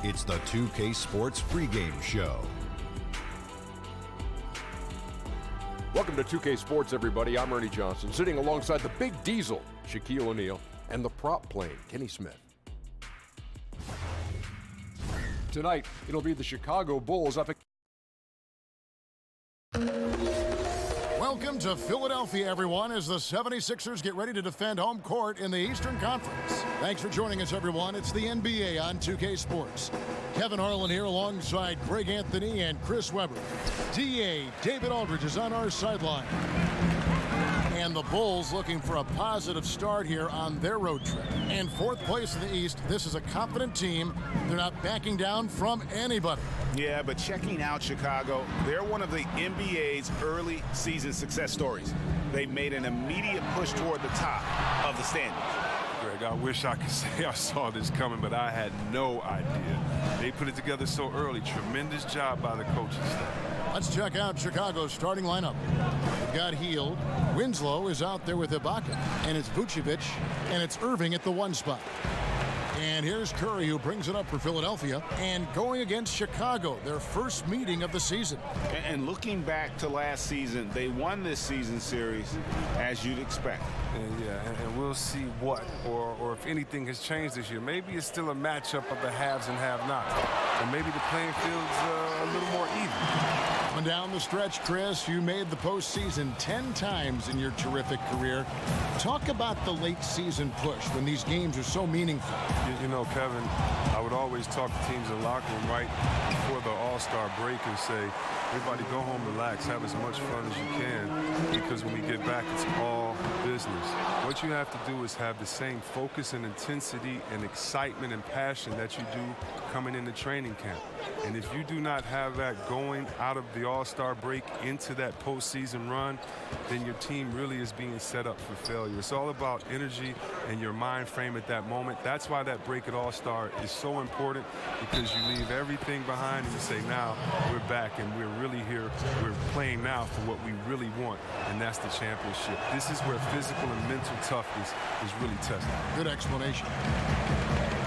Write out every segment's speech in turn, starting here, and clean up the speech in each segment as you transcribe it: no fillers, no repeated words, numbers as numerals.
It's the 2K Sports pregame show. Welcome to 2K Sports, everybody. I'm Ernie Johnson, sitting alongside the big diesel, Shaquille O'Neal, and the prop plane, Kenny Smith. Tonight, it'll be the Chicago Bulls up at... Welcome to Philadelphia, everyone, as the 76ers get ready to defend home court in the Eastern Conference. Thanks for joining us, everyone. It's the NBA on 2K Sports. Kevin Harlan here alongside Greg Anthony and Chris Webber. DA David Aldridge is on our sideline. And the Bulls looking for a positive start here on their road trip. And fourth place in the East, this is a confident team. They're not backing down from anybody. Yeah, but checking out Chicago, they're one of the NBA's early season success stories. They've made an immediate push toward the top of the standings. Greg, I wish I could say I saw this coming, but I had no idea. They put it together so early. Tremendous job by the coaching staff. Let's check out Chicago's starting lineup. They've got Hield. Winslow is out there with Ibaka. And it's Vucevic. And it's Irving at the one spot. And here's Curry, who brings it up for Philadelphia. And going against Chicago, their first meeting of the season. And looking back to last season, they won this season series, as you'd expect. And we'll see what, or if anything has changed this year. Maybe it's still a matchup of the haves and have-nots. Or maybe the playing field's a little more even. Coming down the stretch, Chris, you made the postseason 10 times in your terrific career. Talk about the late season push when these games are so meaningful. You know, Kevin, I would always talk to teams in the locker room right before the All-Star break and say, everybody go home, relax, have as much fun as you can, because when we get back, it's all business. What you have to do is have the same focus and intensity and excitement and passion that you do coming into training camp. And if you do not have that going out of the All-Star break into that postseason run, then your team really is being set up for failure. It's all about energy and your mind frame at that moment. That's why that break at All-Star is so important, because you leave everything behind and you say, now we're back and we're really here. We're playing now for what we really want, and that's the championship. This is where physical and mental toughness is really tested. Good explanation.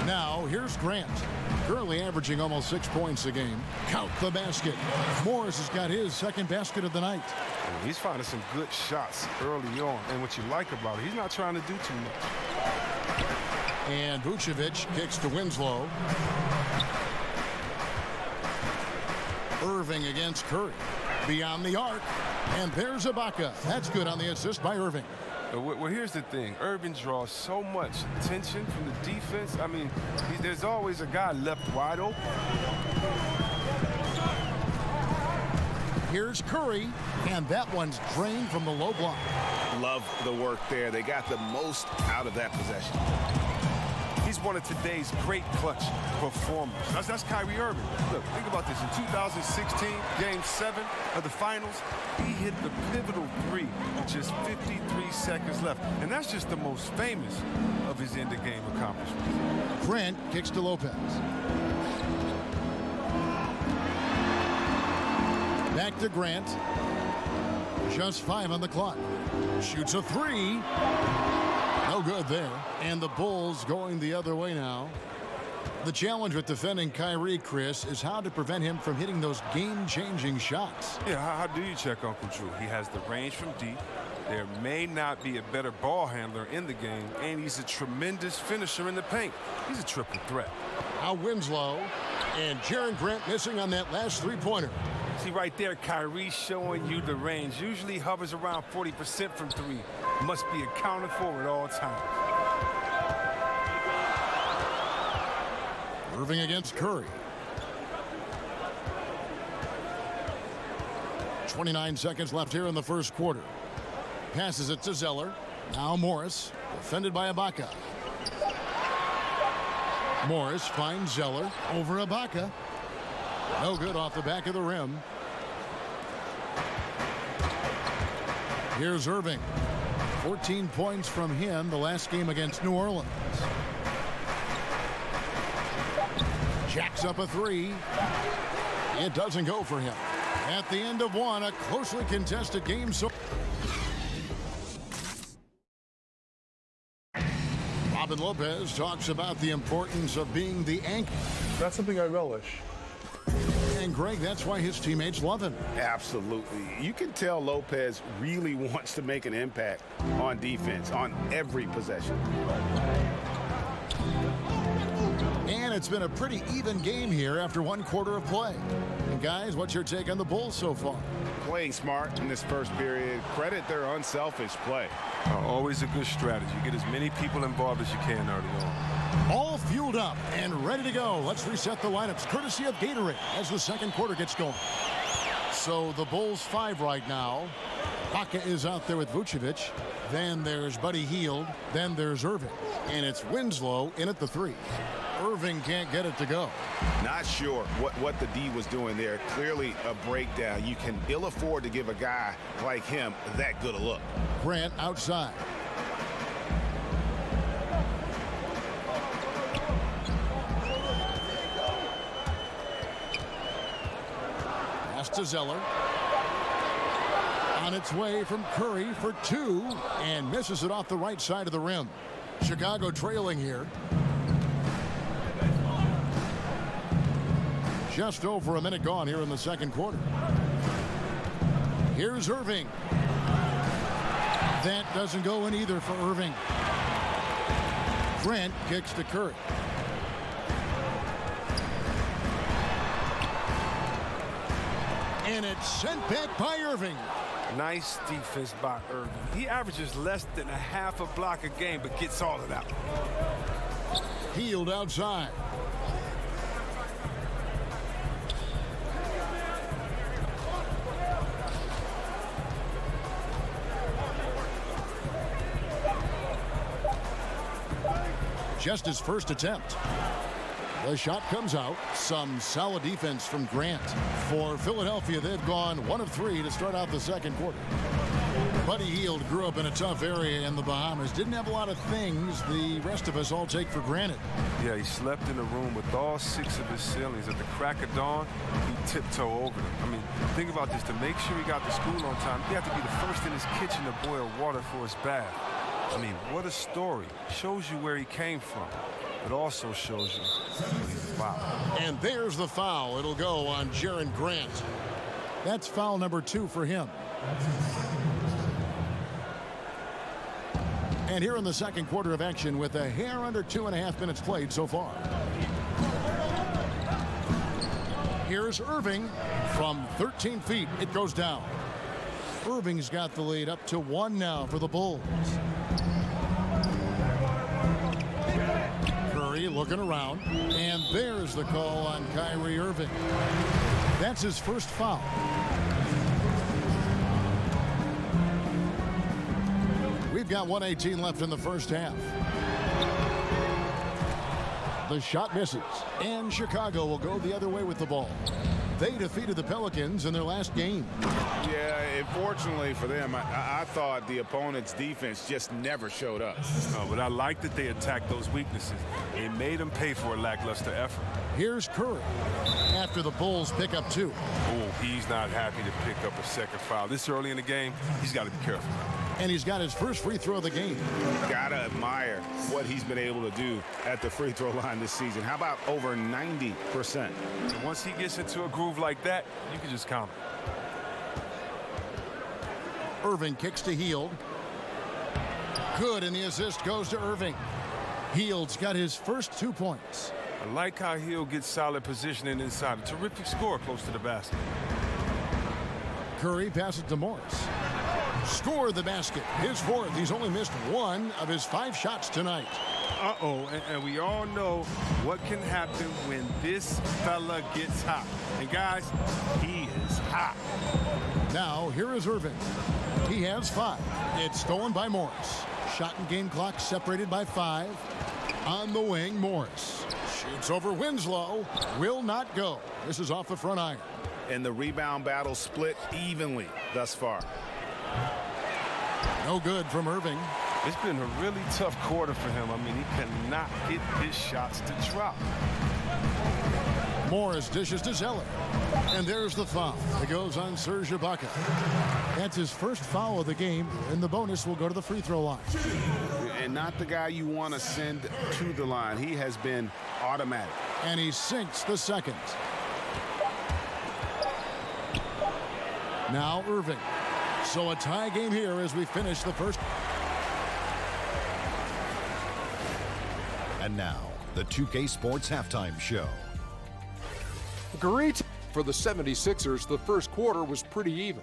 Now, here's Grant. Currently averaging almost 6 points a game. Count the basket. Morris has got his second basket of the night. He's finding some good shots early on, and what you like about it, he's not trying to do too much. And Vucevic kicks to Winslow. Irving against Curry. Beyond the arc. And there's Ibaka. That's good on the assist by Irving. Well, here's the thing. Irving draws so much attention from the defense. I mean, there's always a guy left wide open. Here's Curry, and that one's drained from the low block. Love the work there. They got the most out of that possession. He's one of today's great clutch performers. That's Kyrie Irving. Look, think about this. In 2016, Game 7 of the Finals, he hit the pivotal three with just 53 seconds left. And that's just the most famous of his end-of-game accomplishments. Grant kicks to Lopez. Back to Grant. Just 5 on the clock. Shoots a three. No good there. And the Bulls going the other way now. The challenge with defending Kyrie, Chris, is how to prevent him from hitting those game-changing shots. Yeah, how do you check Uncle Drew? He has the range from deep. There may not be a better ball handler in the game, and he's a tremendous finisher in the paint. He's a triple threat. Now Winslow, and Jaren Grant missing on that last three-pointer. See right there, Kyrie showing you the range. Usually hovers around 40% from three. Must be accounted for at all times. Irving against Curry. 29 seconds left here in the first quarter. Passes it to Zeller. Now Morris, defended by Ibaka. Morris finds Zeller over Ibaka. No good off the back of the rim. Here's Irving. 14 points from him the last game against New Orleans. Jacks up a three. It doesn't go for him. At the end of one, a closely contested game. So Robin Lopez talks about the importance of being the anchor. That's something I relish. And Greg, that's why his teammates love him. Absolutely. You can tell Lopez really wants to make an impact on defense, on every possession. And it's been a pretty even game here after one quarter of play. And guys, what's your take on the Bulls so far? Playing smart in this first period. Credit their unselfish play. Always a good strategy. Get as many people involved as you can early on. All fueled up and ready to go. Let's reset the lineups courtesy of Gatorade as the second quarter gets going. So the Bulls 5 right now. Baca is out there with Vucevic. Then there's Buddy Hield. Then there's Irving. And it's Winslow in at the 3. Irving can't get it to go. Not sure what the D was doing there. Clearly a breakdown. You can ill afford to give a guy like him that good a look. Grant outside. Pass to Zeller. On its way from Curry for 2 and misses it off the right side of the rim. Chicago trailing here. Just over a minute gone here in the second quarter. Here's Irving. That doesn't go in either for Irving. Grant kicks to Curry. And it's sent back by Irving. Nice defense by Irving. He averages less than a half a block a game, but gets all of that. Hield outside. Just his first attempt. The shot comes out. Some solid defense from Grant. For Philadelphia, they've gone 1 of 3 to start out the second quarter. Buddy Hield grew up in a tough area in the Bahamas. Didn't have a lot of things the rest of us all take for granted. Yeah, he slept in a room with all 6 of his ceilings. At the crack of dawn, he'd tiptoe over them. I mean, think about this. To make sure he got to school on time, he had to be the first in his kitchen to boil water for his bath. I mean, what a story. Shows you where he came from. It also shows you, wow. And there's the foul. It'll go on Jaren Grant. That's foul number 2 for him. And here in the second quarter of action with a hair under 2.5 minutes played so far. Here's Irving from 13 feet. It goes down. Irving's got the lead up to 1 now for the Bulls. Curry looking around, and there's the call on Kyrie Irving. That's his first foul. We've got 1:18 left in the first half. The shot misses, and Chicago will go the other way with the ball. They defeated the Pelicans in their last game. Yeah, unfortunately for them, I thought the opponent's defense just never showed up. But I like that they attacked those weaknesses. They made them pay for a lackluster effort. Here's Curry after the Bulls pick up 2. Oh, he's not happy to pick up a second foul. This early in the game, he's got to be careful. And he's got his first free throw of the game. Gotta admire what he's been able to do at the free throw line this season. How about over 90%? And once he gets into a groove like that, you can just count him. Irving kicks to Hield. Good, and the assist goes to Irving. Hield's got his first 2 points. I like how Hield gets solid positioning inside. A terrific score close to the basket. Curry passes to Morris. Scored the basket. His 4th. He's only missed 1 of his 5 shots tonight. Uh-oh, and we all know what can happen when this fella gets hot. And guys, he is hot. Now, here is Irving. He has 5. It's stolen by Morris. Shot and game clock separated by 5. On the wing, Morris. Shoots over Winslow. Will not go. This is off the front iron. And the rebound battle split evenly thus far. No good from Irving. It's been a really tough quarter for him. I mean, he cannot get his shots to drop. Morris dishes to Zeller. And there's the foul. It goes on Serge Ibaka. That's his first foul of the game, and the bonus will go to the free throw line. and not the guy you want to send to the line. He has been automatic. And he sinks the second. Now Irving. So a tie game here as we finish the first. And now, the 2K Sports Halftime Show. Great. For the 76ers, the first quarter was pretty even.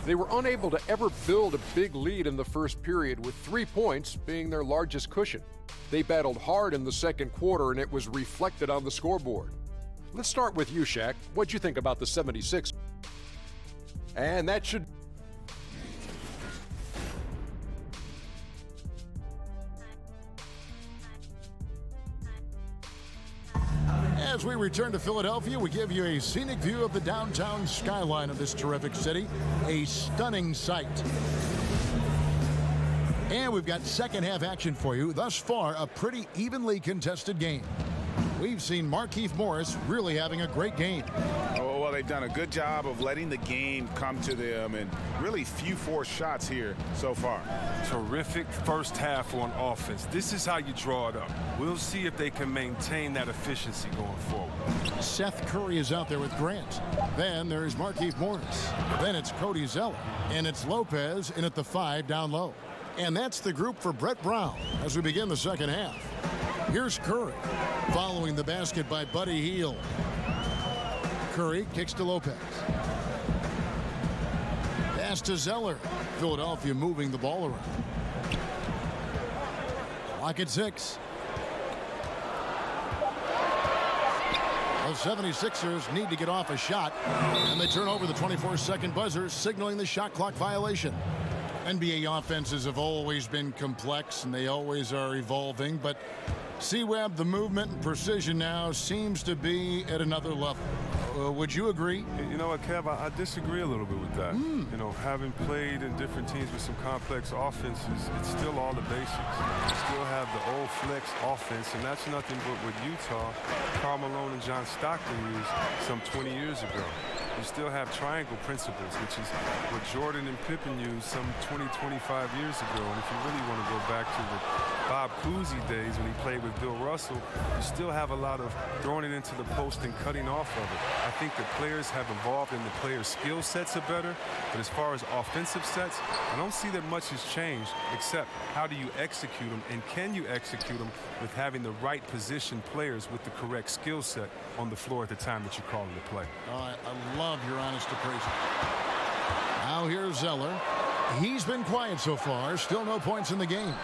They were unable to ever build a big lead in the first period, with 3 points being their largest cushion. They battled hard in the second quarter, and it was reflected on the scoreboard. Let's start with you, Shaq. What'd you think about the 76ers? And that should... As we return to Philadelphia, we give you a scenic view of the downtown skyline of this terrific city. A stunning sight. And we've got second half action for you. Thus far, a pretty evenly contested game. We've seen Markieff Morris really having a great game. Oh, well, they've done a good job of letting the game come to them, and really few forced shots here so far. Terrific first half on offense. This is how you draw it up. We'll see if they can maintain that efficiency going forward. Seth Curry is out there with Grant. Then there's Markieff Morris. Then it's Cody Zeller. And it's Lopez in at the 5 down low. And that's the group for Brett Brown as we begin the second half. Here's Curry, following the basket by Buddy Hield. Curry kicks to Lopez. Pass to Zeller. Philadelphia moving the ball around. Clock at 6. The 76ers need to get off a shot, and they turn over the 24-second buzzer, signaling the shot clock violation. NBA offenses have always been complex, and they always are evolving, but C-Web, the movement and precision now seems to be at another level. Would you agree? You know what, Kev, I disagree a little bit with that. You know, having played in different teams with some complex offenses, it's still all the basics. You still have the old flex offense, and that's nothing but what Utah, Karl Malone, and John Stockton used some 20 years ago. You still have triangle principles, which is what Jordan and Pippen used some 20, 25 years ago. And if you really want to go back to the Bob Cousy days when he played with Bill Russell, you still have a lot of throwing it into the post and cutting off of it. I think the players have evolved and the players' skill sets are better. But as far as offensive sets, I don't see that much has changed, except how do you execute them, and can you execute them with having the right position players with the correct skill set on the floor at the time that you're calling the play. I love your honest appraisal. Now here's Zeller. He's been quiet so far. Still no points in the game.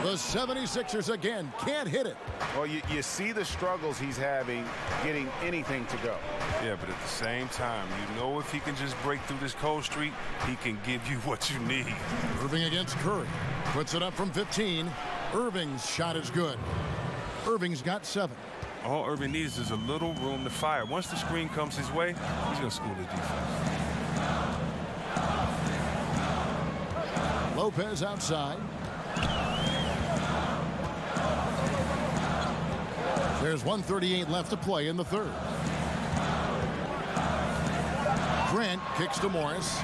The 76ers again can't hit it. Well, you see the struggles he's having getting anything to go. Yeah, but at the same time, you know if he can just break through this cold streak, he can give you what you need. Irving against Curry. Puts it up from 15. Irving's shot is good. Irving's got 7. All Irving needs is a little room to fire. Once the screen comes his way, he's going to school the defense. Lopez outside. There's 1:38 left to play in the third. Grant kicks to Morris.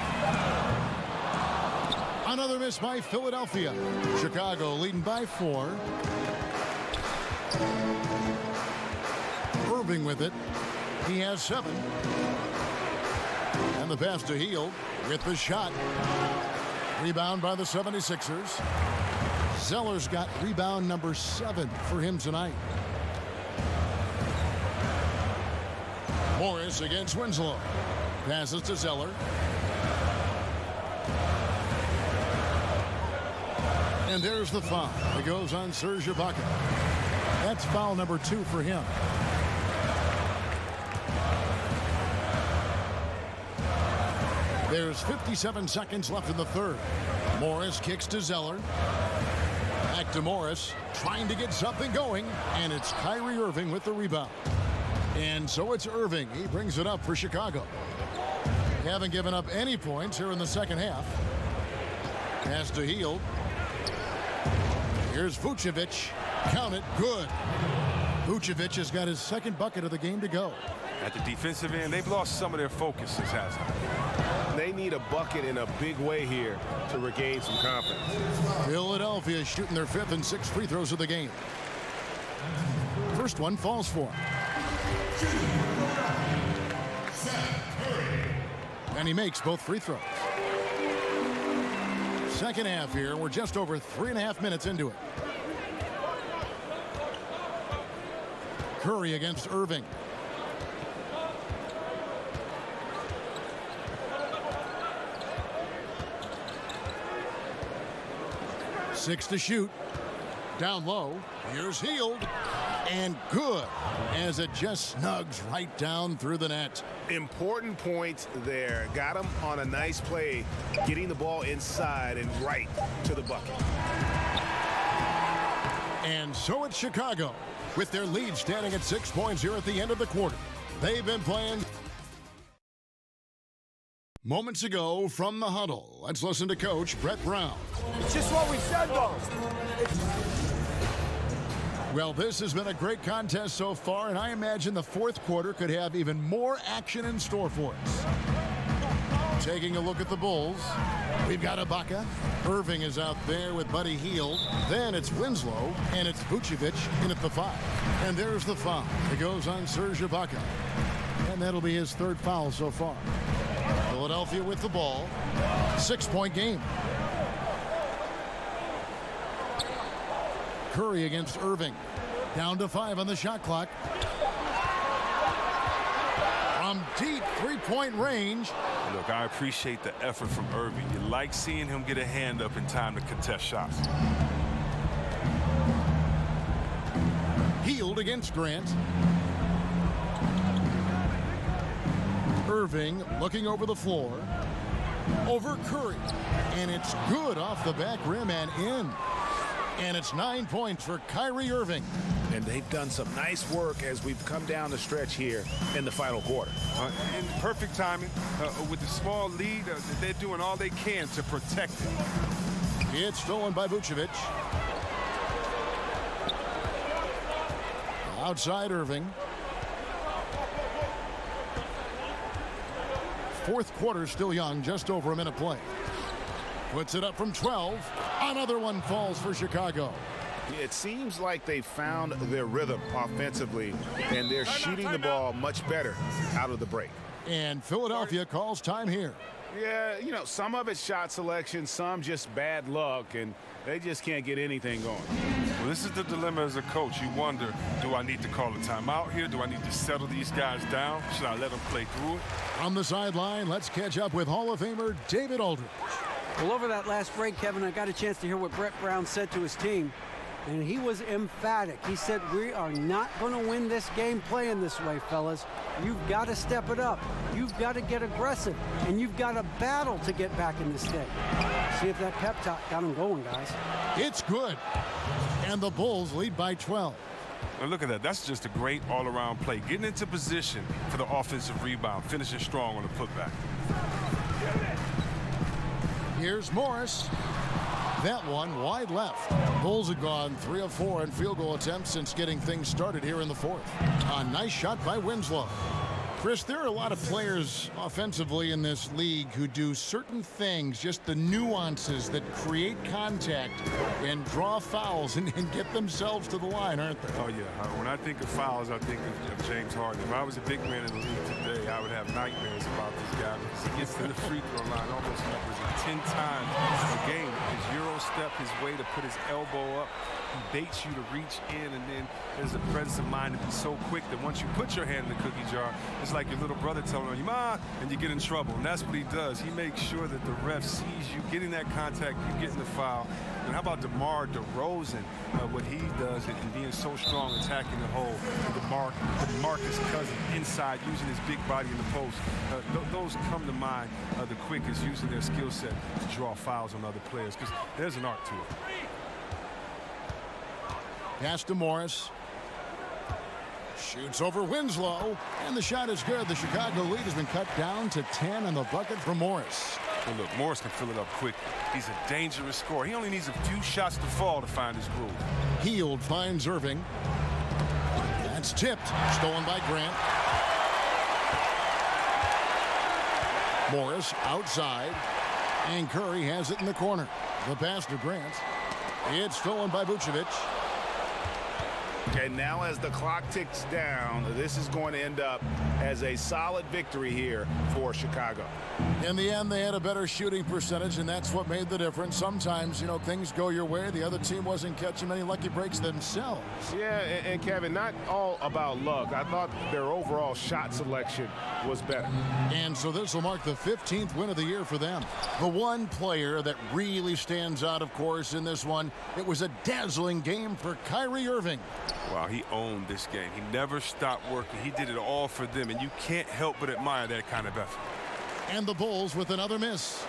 Another miss by Philadelphia. Chicago leading by 4. Irving with it. He has 7. And the pass to Hield with the shot. Rebound by the 76ers. Zeller's got rebound number 7 for him tonight. Morris against Winslow. Passes to Zeller. And there's the foul. It goes on Serge Ibaka. That's foul number 2 for him. There's 57 seconds left in the third. Morris kicks to Zeller. Back to Morris, trying to get something going, and it's Kyrie Irving with the rebound. And so it's Irving. He brings it up for Chicago. They haven't given up any points here in the second half. Pass to Hield. Here's Vucevic. Count it. Good. Vucevic has got his second bucket of the game to go. At the defensive end, they've lost some of their focus since halftime. They need a bucket in a big way here to regain some confidence. Philadelphia shooting their 5th and 6th free throws of the game. First one falls for him. And he makes both free throws. Second half here. We're just over 3.5 minutes into it. Curry against Irving. Six to shoot. Down low. Here's Hield. And good, as it just snugs right down through the net. Important point there. Got him on a nice play, getting the ball inside and right to the bucket. And so it's Chicago, with their lead standing at 6 points here at the end of the quarter. They've been playing moments ago from the huddle. Let's listen to Coach Brett Brown. It's just what we said, though. Well, this has been a great contest so far, and I imagine the fourth quarter could have even more action in store for us. Taking a look at the Bulls, we've got Ibaka. Irving is out there with Buddy Hield. Then it's Winslow, and it's Vucevic in at the 5. And there's the foul. It goes on Serge Ibaka. And that'll be his 3rd foul so far. Philadelphia with the ball. 6-point game. Curry against Irving. Down to 5 on the shot clock. From deep 3-point range. Look, I appreciate the effort from Irving. You like seeing him get a hand up in time to contest shots. Hield against Grant. Irving looking over the floor. Over Curry. And it's good off the back rim and in. And it's 9 points for Kyrie Irving. And they've done some nice work as we've come down the stretch here in the final quarter. In perfect timing, with the small lead, they're doing all they can to protect it. It's stolen by Vucevic. Outside Irving. Fourth quarter still young, just over a minute play. Puts it up from 12. Another one falls for Chicago. It seems like they found their rhythm offensively, and they're shooting the ball much better out of the break. And Philadelphia calls time here. Yeah, you know, some of it's shot selection, some just bad luck, and they just can't get anything going. Well, this is the dilemma as a coach. You wonder, do I need to call a timeout here? Do I need to settle these guys down? Should I let them play through it? On the sideline, let's catch up with Hall of Famer David Aldridge. Well, over that last break, Kevin, I got a chance to hear what Brett Brown said to his team, and he was emphatic. He said, we are not going to win this game playing this way, fellas. You've got to step it up. You've got to get aggressive, and you've got to battle to get back in this game. See if that pep talk got him going, guys. It's good. And the Bulls lead by 12. Now look at that. That's just a great all-around play. Getting into position for the offensive rebound, finishing strong on the putback. Here's Morris. That one wide left. Bulls have gone 3 of 4 in field goal attempts since getting things started here in the fourth. A nice shot by Winslow. Chris, there are a lot of players offensively in this league who do certain things, just the nuances that create contact and draw fouls and get themselves to the line, aren't they? Oh, yeah. When I think of fouls, I think of James Harden. If I was a big man in the league today, I would have nightmares about this guy because he gets to the free throw line almost 10 times a game. His Euro step, his way to put his elbow up, he baits you to reach in, and then there's a presence of mind to be so quick that once you put your hand in the cookie jar, it's like your little brother telling you, "Ma," and you get in trouble. And that's what he does. He makes sure that the ref sees you getting that contact, you getting the foul. And how about DeMar DeRozan, what he does and being so strong attacking the hole, DeMarcus Cousins inside using his big body in the post. Those come to mind the quickest, using their skill set to draw fouls on other players, because there's an art to it. Pass to Morris. Shoots over Winslow, and the shot is good. The Chicago lead has been cut down to 10 on the bucket for Morris. And look, Morris can fill it up quick. He's a dangerous scorer. He only needs a few shots to fall to find his groove. Hield finds Irving. That's tipped. Stolen by Grant. Morris outside, and Curry has it in the corner. The pass to Grant. It's stolen by Vucevic. And now as the clock ticks down, this is going to end up as a solid victory here for Chicago. In the end, they had a better shooting percentage, and that's what made the difference. Sometimes, you know, things go your way. The other team wasn't catching many lucky breaks themselves. Yeah, and Kevin, not all about luck. I thought their overall shot selection was better. And so this will mark the 15th win of the year for them. The one player that really stands out, of course, in this one, it was a dazzling game for Kyrie Irving. Wow, he owned this game. He never stopped working. He did it all for them, and you can't help but admire that kind of effort. And the Bulls with another miss.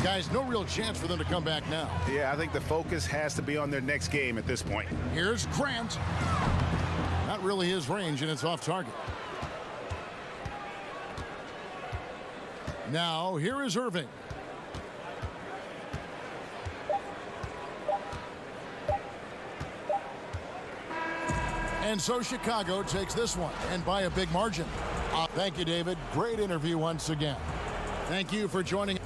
Guys, no real chance for them to come back now. Yeah, I think the focus has to be on their next game at this point. Here's Grant. Not really his range, and it's off target. Now, here is Irving. And so Chicago takes this one, and by a big margin. Thank you, David. Great interview once again. Thank you for joining.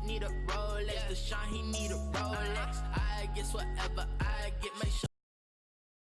Need a Rolex, the shine, he need a Rolex. I guess whatever I get, make sure.